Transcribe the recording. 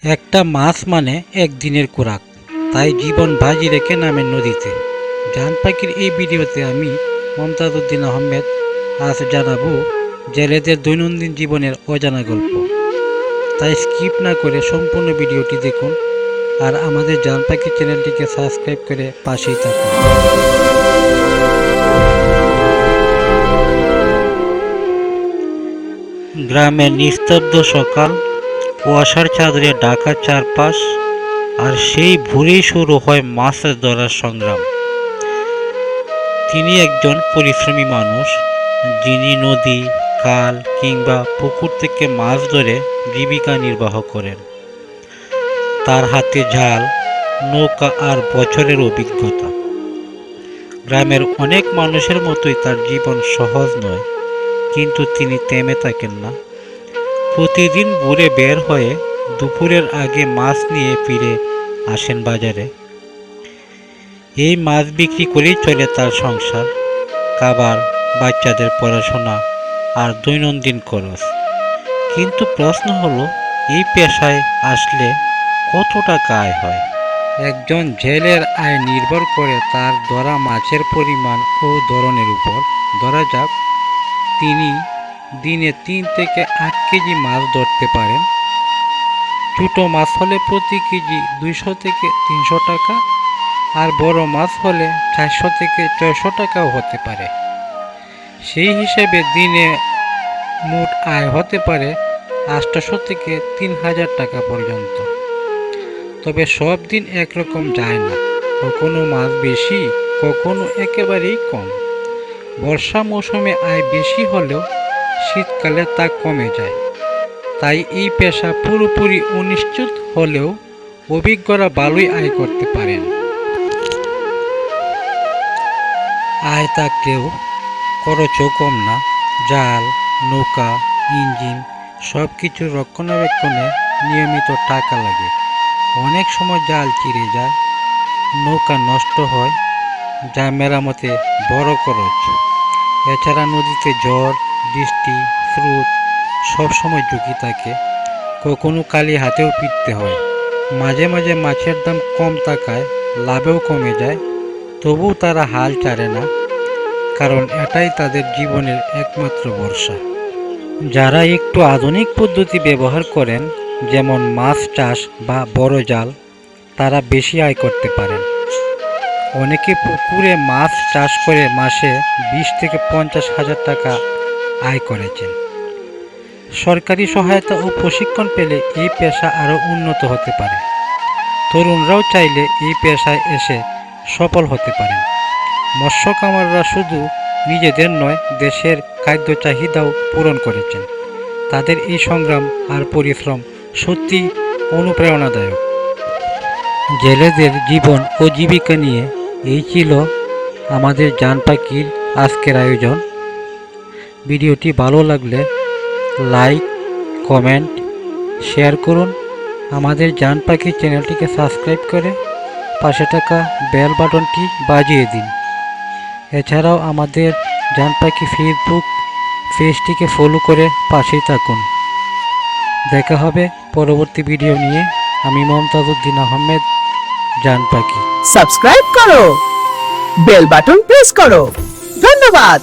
একটা মাছ মানে একদিনের খোরাক, তাই জীবন বাজি রেখে নামেন নদীতে। জান পাখির এই ভিডিওতে আমি মমতাজ উদ্দিন আহমেদ আজ জানাবো জেলেদের দৈনন্দিন জীবনের অজানা গল্প। তাই স্কিপ না করে সম্পূর্ণ ভিডিওটি দেখুন আর আমাদের জান পাখি চ্যানেলটিকে সাবস্ক্রাইব করে পাশেই থাকুন। গ্রামের নিস্তব্ধ সকাল, কুয়াশার চাদরে ঢাকা চারপাশ, আর সেই ভোরেই শুরু হয় মাছ ধরার সংগ্রাম। তিনি একজন পরিশ্রমী মানুষ, যিনি নদী, খাল কিংবা পুকুর থেকে মাছ ধরে জীবিকা নির্বাহ করেন। তার হাতে জাল, নৌকা আর বছরের অভিজ্ঞতা। গ্রামের অনেক মানুষের মতোই তার জীবন সহজ নয়, কিন্তু তিনি থেমে থাকেন না। প্রতিদিন ভোরে বের হয়ে দুপুরের আগে মাছ নিয়ে ফিরে আসেন বাজারে। এই মাছ বিক্রি করেই চলে তার সংসার, খাবার, বাচ্চাদের পড়াশোনা আর দৈনন্দিন খরচ। কিন্তু প্রশ্ন হলো, এই পেশায় আসলে কত টাকা আয় হয়? একজন জেলের আয় নির্ভর করে তার ধরা মাছের পরিমাণ ও ধরনের উপর। ধরা যাক তিনি দিনে 3 থেকে 8 কেজি মাছ ধরতে পারেন। ছোট মাছ হলে প্রতি কেজি 200 থেকে 300 টাকা, আর বড় মাছ হলে 400 থেকে 600 টাকাও হতে পারে। সেই হিসেবে দিনে মোট আয় হতে পারে 800 থেকে 3000 টাকা পর্যন্ত। তবে সব দিন একরকম যায় না, কখনো মাছ বেশি, কখনো একেবারেই কম। বর্ষা মৌসুমে আয় বেশি হলেও শীতকালে তা কমে যায়। তাই এই পেশা পুরোপুরি অনিশ্চিত হলেও অভিজ্ঞরা ভালোই আয় করতে পারেন। আয় থাকলেও খরচও কম না। জাল, নৌকা, ইঞ্জিন সব কিছুর রক্ষণাবেক্ষণে নিয়মিত টাকা লাগে। অনেক সময় জাল চিরে যায়, নৌকা নষ্ট হয়, যা মেরামতে বড় খরচ। এছাড়া নদীতে ঝড়, বৃষ্টি, স্রোত সবসময় ঝুঁকি থাকে, কখনো খালি হাতেও ফিরতে হয়। মাঝে মাঝে মাছের দাম কম থাকায় লাভেও কমে যায়, তবুও তারা হাল ছাড়ে না, কারণ এটাই তাদের জীবনের একমাত্র ভরসা। যারা একটু আধুনিক পদ্ধতি ব্যবহার করেন, যেমন মাছ চাষ বা বড় জাল, তারা বেশি আয় করতে পারেন। অনেকে পুকুরে মাছ চাষ করে মাসে 20 থেকে 50 হাজার টাকা আয় করেছেন। সরকারি সহায়তা ও প্রশিক্ষণ পেলে এই পেশা আরও উন্নত হতে পারে। তরুণরাও চাইলে এই পেশায় এসে সফল হতে পারেন। মৎস্য কামাররা শুধু নিজেদের নয়, দেশের খাদ্য চাহিদাও পূরণ করেছেন। তাদের এই সংগ্রাম আর পরিশ্রম সত্যি অনুপ্রেরণাদায়ক। জেলেদের জীবন ও জীবিকা নিয়ে এই ছিল আমাদের জান পাখির আজকের আয়োজন। ভিডিওটি ভালো লাগলে লাইক, কমেন্ট, শেয়ার করুন। আমাদের জান পাখি চ্যানেলটিকে সাবস্ক্রাইব করে পাশে থাকা বেল বাটনটি বাজিয়ে দিন। এছাড়াও আমাদের জান পাখি ফেসবুক পেজটিকে ফলো করে পাশেই থাকুন। দেখা হবে পরবর্তী ভিডিও নিয়ে। আমি মমতাজ উদ্দিন আহমেদ, জান পাখি। সাবস্ক্রাইব করো, বেল বাটন প্রেস করো। ধন্যবাদ।